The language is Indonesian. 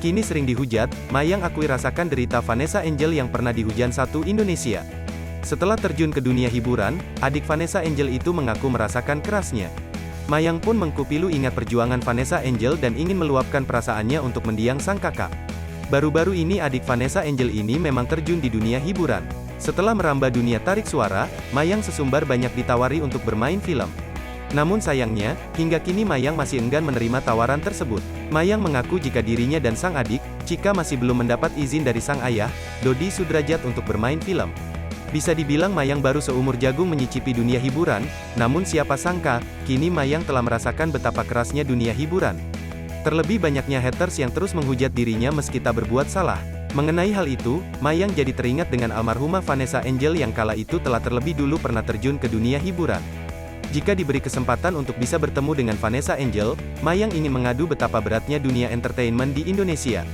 Kini sering dihujat, Mayang akui rasakan derita Vanessa Angel yang pernah dihujat satu Indonesia. Setelah terjun ke dunia hiburan, adik Vanessa Angel itu mengaku merasakan kerasnya. Mayang pun mengkupilu ingat perjuangan Vanessa Angel dan ingin meluapkan perasaannya untuk mendiang sang kakak. Baru-baru ini adik Vanessa Angel ini memang terjun di dunia hiburan. Setelah merambah dunia tarik suara, Mayang sesumbar banyak ditawari untuk bermain film. Namun sayangnya, hingga kini Mayang masih enggan menerima tawaran tersebut. Mayang mengaku jika dirinya dan sang adik, Cika masih belum mendapat izin dari sang ayah, Dodi Sudrajat untuk bermain film. Bisa dibilang Mayang baru seumur jagung menyicipi dunia hiburan, namun siapa sangka, kini Mayang telah merasakan betapa kerasnya dunia hiburan. Terlebih banyaknya haters yang terus menghujat dirinya meski tak berbuat salah. Mengenai hal itu, Mayang jadi teringat dengan almarhumah Vanessa Angel yang kala itu telah terlebih dulu pernah terjun ke dunia hiburan. Jika diberi kesempatan untuk bisa bertemu dengan Vanessa Angel, Mayang ingin mengadu betapa beratnya dunia entertainment di Indonesia.